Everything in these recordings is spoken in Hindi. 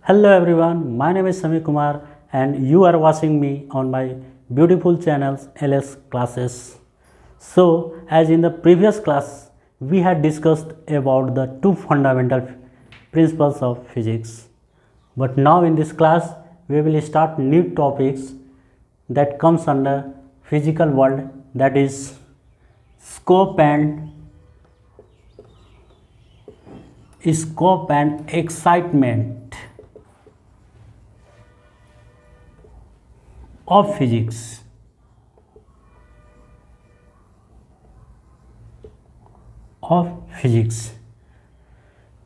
Hello everyone, my name is Sami Kumar and you are watching me on my beautiful channels LS Classes. So, as in the previous class, we had discussed about the two fundamental principles of physics. But now in this class, we will start new topics that comes under physical world, that is scope and excitement of physics.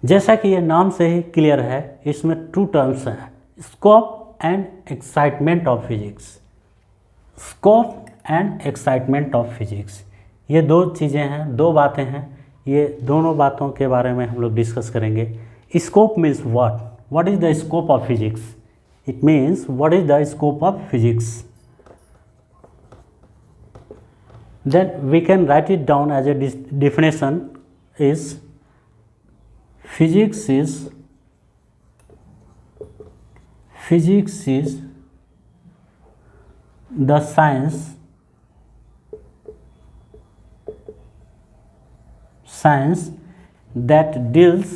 जैसा कि ये नाम से ही क्लियर है, इसमें टू टर्म्स हैं, scope and excitement of physics. Scope and excitement of physics, ये दो चीज़ें हैं, दो बातें हैं। ये दोनों बातों के बारे में हम लोग डिस्कस करेंगे। Scope means what is the scope of physics? It means what is the scope of physics. Then we can write it down as a definition is physics is the science that deals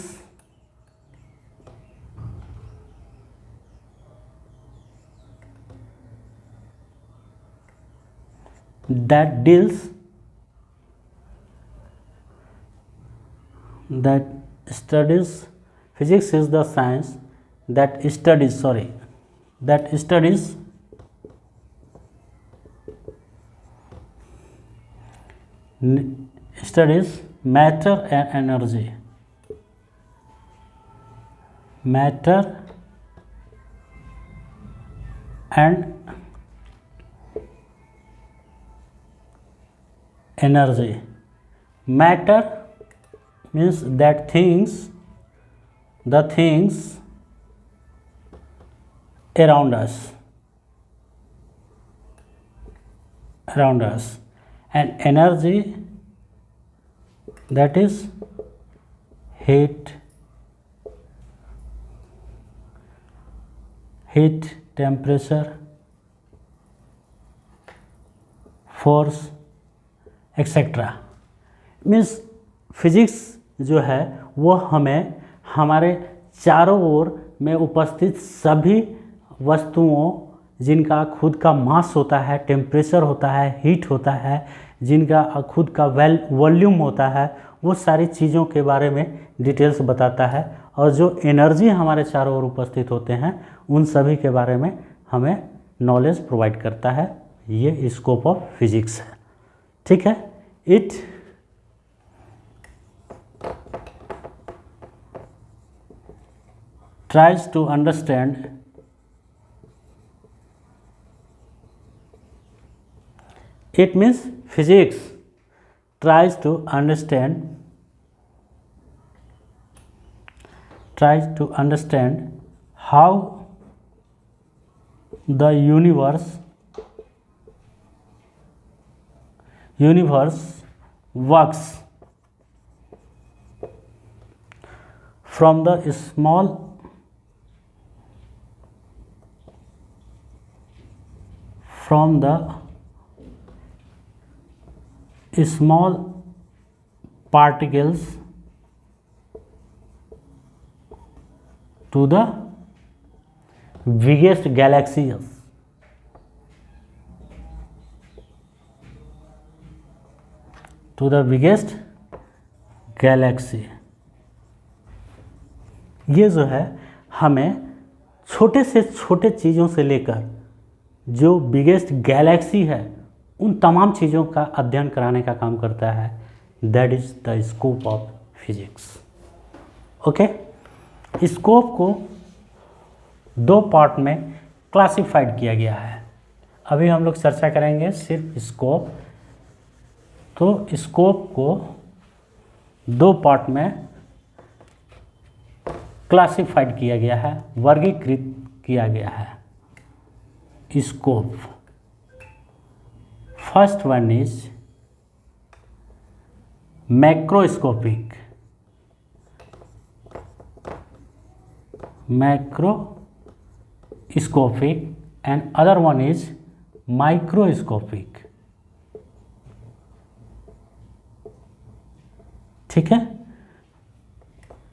physics is the science that studies matter and energy, matter means that the things around us, and energy, that is heat, temperature, force, etcetera. Means physics जो है वो हमें हमारे चारों ओर में उपस्थित सभी वस्तुओं, जिनका खुद का मास होता है, टेम्परेचर होता है, हीट होता है, जिनका खुद का वॉल्यूम होता है, वो सारी चीज़ों के बारे में डिटेल्स बताता है। और जो एनर्जी हमारे चारों ओर उपस्थित होते हैं, उन सभी के बारे में हमें नॉलेज प्रोवाइड करता है। ये स्कोप ऑफ फिजिक्स है, ठीक है। It tries to understand it means physics tries to understand how the universe works from the small particles to the biggest galaxies. ये जो है हमें छोटे से छोटे चीज़ों से लेकर जो बिगेस्ट गैलेक्सी है, उन तमाम चीज़ों का अध्ययन कराने का काम करता है। That is the scope of physics. Okay, scope को दो पार्ट में क्लासिफाइड किया गया है। अभी हम लोग चर्चा करेंगे सिर्फ स्कोप। तो स्कोप को दो पार्ट में क्लासिफाइड किया गया है, वर्गीकृत किया गया है। Scope, first one is macroscopic, macroscopic scopic and other one is microscopic. ठीक है,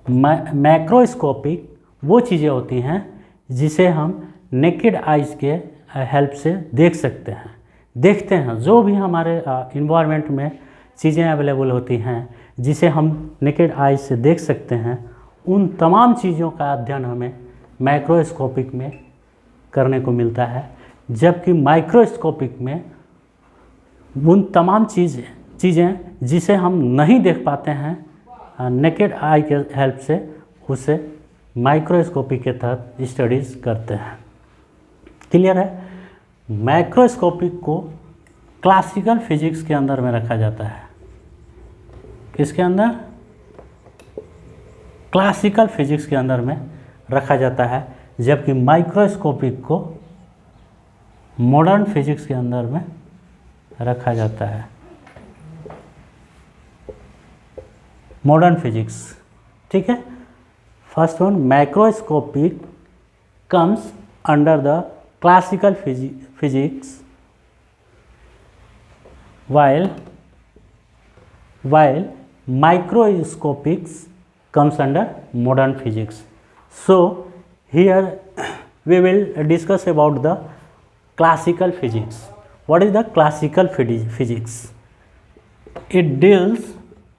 मैक्रोस्कोपिक वो चीज़ें होती हैं जिसे हम नेकेड आइज के हेल्प से देख सकते हैं, देखते हैं। जो भी हमारे इन्वायरमेंट में चीज़ें अवेलेबल होती हैं जिसे हम नेकेड आइज से देख सकते हैं, उन तमाम चीज़ों का अध्ययन हमें मैक्रोस्कोपिक में करने को मिलता है। जबकि माइक्रोस्कोपिक में उन तमाम चीज़ें जिसे हम नहीं देख पाते हैं नेकेड आई के हेल्प से, उसे माइक्रोस्कोपी के तहत स्टडीज़ करते हैं। क्लियर है? माइक्रोस्कोपिक को क्लासिकल फिजिक्स के अंदर में रखा जाता है। किसके अंदर? क्लासिकल फिजिक्स के अंदर में रखा जाता है, जबकि माइक्रोस्कोपिक को मॉडर्न फिजिक्स के अंदर में रखा जाता है। मॉडर्न फिजिक्स, ठीक है। First one, microscopic comes under the classical physics while microscopics comes under modern physics. So here we will discuss about the classical physics. What is the classical physics? It deals,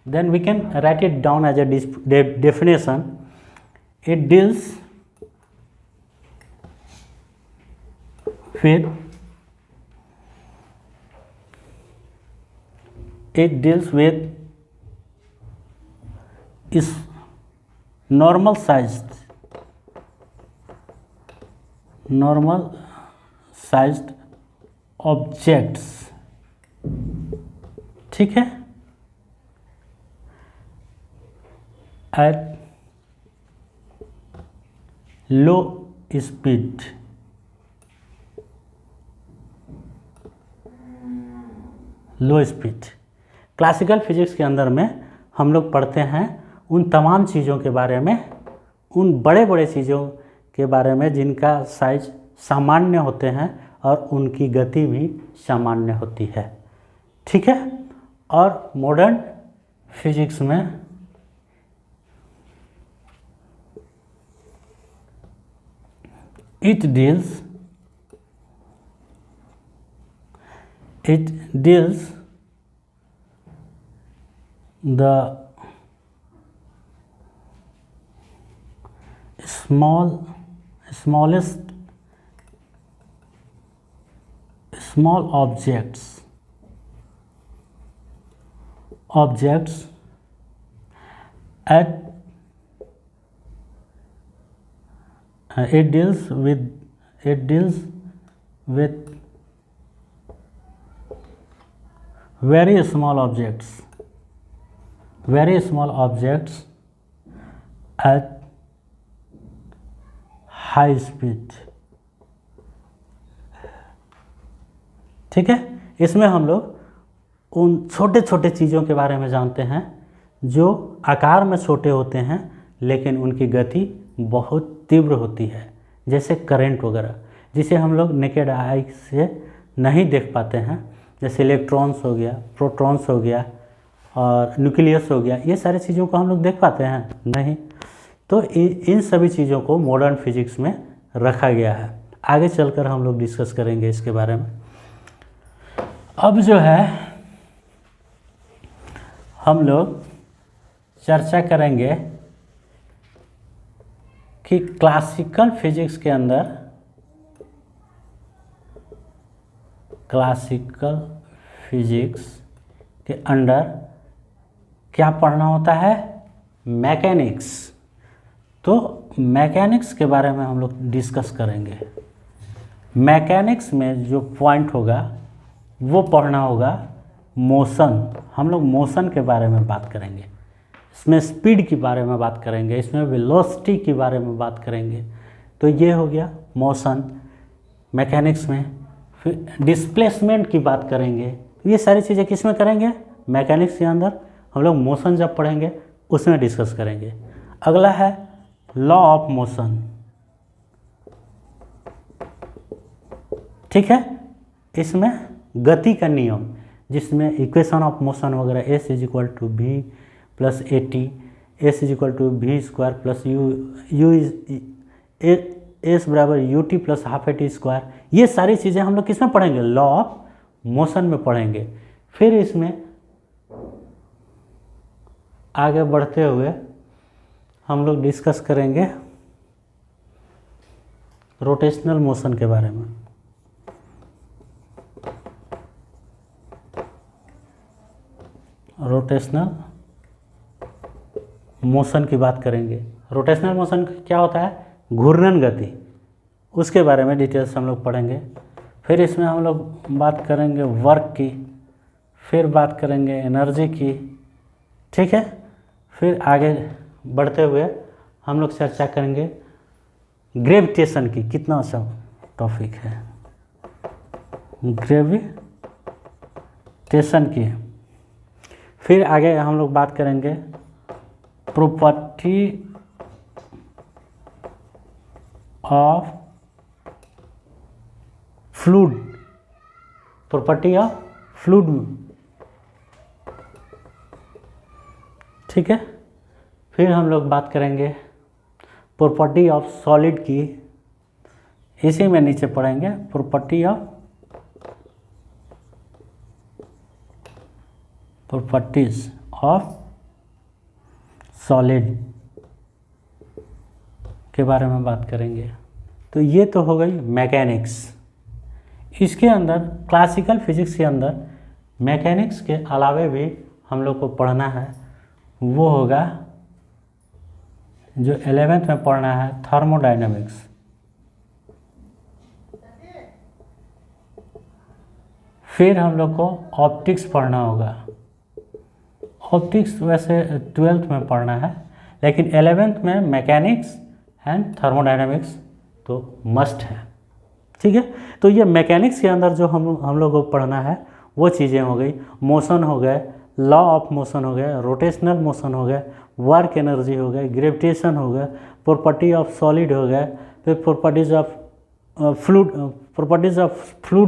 then we can write it down as a definition. It deals with is normal sized objects, ठीक है, at low speed, classical physics के अंदर में हम लोग पढ़ते हैं उन तमाम चीज़ों के बारे में, उन बड़े बड़े चीज़ों के बारे में जिनका साइज सामान्य होते हैं और उनकी गति भी सामान्य होती है, ठीक है। और मॉडर्न फिजिक्स में it deals the small objects at it deals with very small objects at high speed, ठीक है। इसमें हम लोग उन छोटे छोटे चीज़ों के बारे में जानते हैं जो आकार में छोटे होते हैं लेकिन उनकी गति बहुत तीव्र होती है, जैसे करंट वगैरह, जिसे हम लोग नेकेड आई से नहीं देख पाते हैं, जैसे इलेक्ट्रॉन्स हो गया, प्रोटॉन्स हो गया और न्यूक्लियस हो गया। ये सारी चीज़ों को हम लोग देख पाते हैं नहीं। तो इन सभी चीज़ों को मॉडर्न फिजिक्स में रखा गया है। आगे चलकर हम लोग डिस्कस करेंगे इसके बारे में। अब जो है हम लोग चर्चा करेंगे कि क्लासिकल फिजिक्स के अंदर क्या पढ़ना होता है? मैकेनिक्स। तो मैकेनिक्स के बारे में हम लोग डिस्कस करेंगे। मैकेनिक्स में जो पॉइंट होगा वो पढ़ना होगा मोशन। हम लोग मोशन के बारे में बात करेंगे, इसमें स्पीड के बारे में बात करेंगे, इसमें वेलोसिटी के बारे में बात करेंगे। तो ये हो गया मोशन मैकेनिक्स में। फिर डिस्प्लेसमेंट की बात करेंगे। ये सारी चीज़ें किस में करेंगे? मैकेनिक्स के अंदर। हम लोग मोशन जब पढ़ेंगे उसमें डिस्कस करेंगे। अगला है लॉ ऑफ मोशन। ठीक है। इसमें गति का नियम, जिसमें इक्वेशन ऑफ मोशन वगैरह s is equal to v plus a t, s is equal to v square plus u is s बराबर u t plus half a t square, ये सारी चीज़ें हम लोग किस में पढ़ेंगे, लॉ ऑफ मोशन में पढ़ेंगे। फिर इसमें आगे बढ़ते हुए हम लोग डिस्कस करेंगे रोटेशनल मोशन के बारे में। रोटेशनल मोशन की बात करेंगे। रोटेशनल मोशन क्या होता है, घूर्णन गति, उसके बारे में डिटेल्स हम लोग पढ़ेंगे। फिर इसमें हम लोग बात करेंगे वर्क की, फिर बात करेंगे एनर्जी की, ठीक है। फिर आगे बढ़ते हुए हम लोग चर्चा करेंगे ग्रेविटेशन की, कितना अच्छा टॉपिक है ग्रेविटेशन की। फिर आगे हम लोग बात करेंगे property of fluid, property of fluid, ठीक है। फिर हम लोग बात करेंगे प्रॉपर्टी ऑफ सॉलिड की, इसी में नीचे पढ़ेंगे प्रॉपर्टीज ऑफ सॉलिड के बारे में बात करेंगे। तो ये तो हो गई मैकेनिक्स। इसके अंदर क्लासिकल फिजिक्स के अंदर मैकेनिक्स के अलावे भी हम लोग को पढ़ना है, वो होगा जो 11th में पढ़ना है थर्मोडायनामिक्स। फिर हम लोग को ऑप्टिक्स पढ़ना होगा। ऑप्टिक्स वैसे 12th में पढ़ना है, लेकिन 11th में मैकेनिक्स एंड थर्मोडायनामिक्स तो मस्ट है, ठीक है। तो ये मैकेनिक्स के अंदर जो हम लोग को पढ़ना है वो चीज़ें हो गई, मोशन हो गए, लॉ ऑफ मोशन हो गया, रोटेशनल मोशन हो गया, वर्क एनर्जी हो गया, ग्रेविटेशन हो गया, प्रॉपर्टी ऑफ सॉलिड हो गया, फिर प्रॉपर्टीज ऑफ फ्लूइड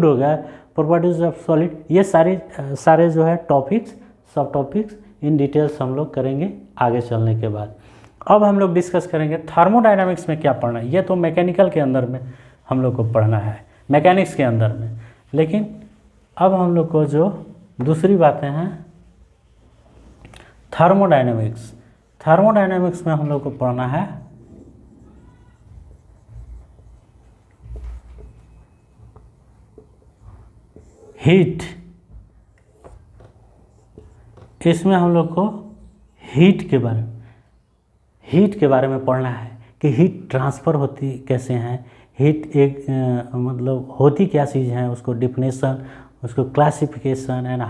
हो गया, प्रॉपर्टीज ऑफ सॉलिड, ये सारे जो है टॉपिक्स, सब टॉपिक्स इन डिटेल्स हम लोग करेंगे आगे चलने के बाद। अब हम लोग डिस्कस करेंगे थर्मोडायनामिक्स में क्या पढ़ना है। ये तो मैकेनिकल के अंदर में हम लोग को पढ़ना है, मैकेनिक्स के अंदर में। लेकिन अब हम लोग को जो दूसरी बातें हैं थर्मोडायनामिक्स, थर्मोडायनामिक्स में हम लोग को पढ़ना है हीट। इसमें हम लोग को हीट के बारे में पढ़ना है कि हीट ट्रांसफ़र होती कैसे हैं, हीट एक मतलब होती क्या चीज़ है, उसको डिफिनेशन, उसको classification and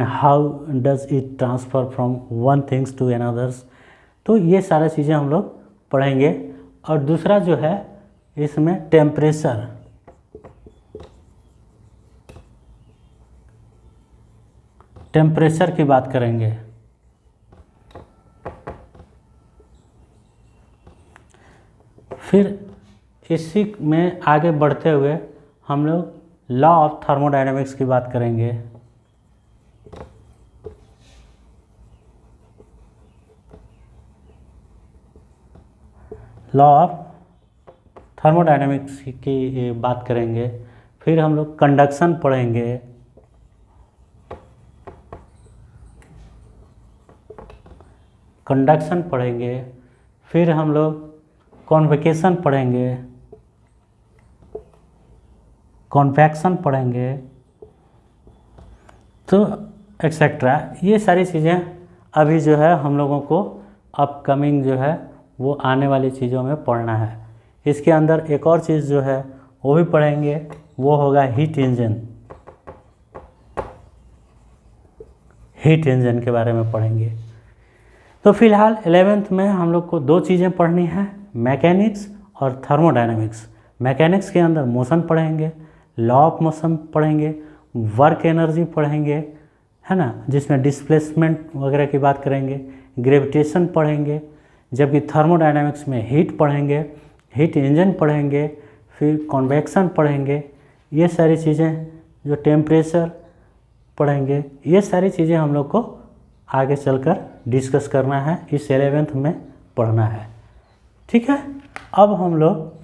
how does it transfer from one things to anothers. तो ये सारी चीज़ें हम लोग पढ़ेंगे। और दूसरा जो है इसमें टेम्परेचर की बात करेंगे। फिर इसी में आगे बढ़ते हुए हम लोग लॉ ऑफ थर्मोडायनामिक्स की बात करेंगे। लॉ ऑफ थर्मोडायनामिक्स की बात करेंगे। फिर हम लोग कंडक्शन पढ़ेंगे, फिर हम लोग कॉन्वेक्शन पढ़ेंगे, कॉन्वैक्शन पढ़ेंगे, तो एक्सेट्रा। ये सारी चीज़ें अभी जो है हम लोगों को अपकमिंग जो है वो आने वाली चीज़ों में पढ़ना है। इसके अंदर एक और चीज़ जो है वो भी पढ़ेंगे, वो होगा हीट इंजन के बारे में पढ़ेंगे। तो फिलहाल 11th में हम लोग को दो चीज़ें पढ़नी है, मैकेनिक्स और थर्मोडायनामिक्स। मैकेनिक्स के अंदर मोशन पढ़ेंगे, लॉ ऑफ मोशन पढ़ेंगे, वर्क एनर्जी पढ़ेंगे, है ना, जिसमें डिस्प्लेसमेंट वगैरह की बात करेंगे, ग्रेविटेशन पढ़ेंगे। जबकि थर्मोडायनामिक्स में हीट पढ़ेंगे, हीट इंजन पढ़ेंगे, फिर कन्वेक्शन पढ़ेंगे, ये सारी चीज़ें, जो टेम्परेचर पढ़ेंगे, ये सारी चीज़ें हम लोग को आगे चलकर डिस्कस करना है, इस 11th में पढ़ना है। ठीक है, अब हम लोग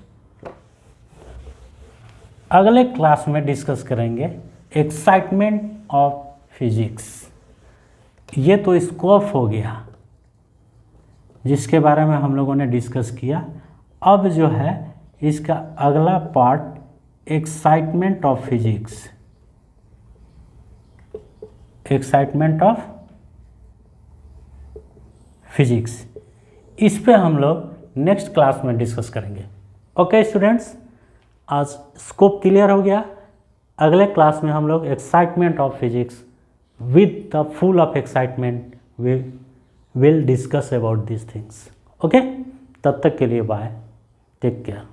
अगले क्लास में डिस्कस करेंगे एक्साइटमेंट ऑफ फिजिक्स। ये तो स्कोप हो गया जिसके बारे में हम लोगों ने डिस्कस किया। अब जो है इसका अगला part excitement of physics, excitement of physics, इस पे हम लोग नेक्स्ट क्लास में डिस्कस करेंगे। ओके स्टूडेंट्स, आज स्कोप क्लियर हो गया। अगले क्लास में हम लोग excitement of physics with the full of excitement we will discuss about this things. Okay, तब तक के लिए बाय, टेक केयर।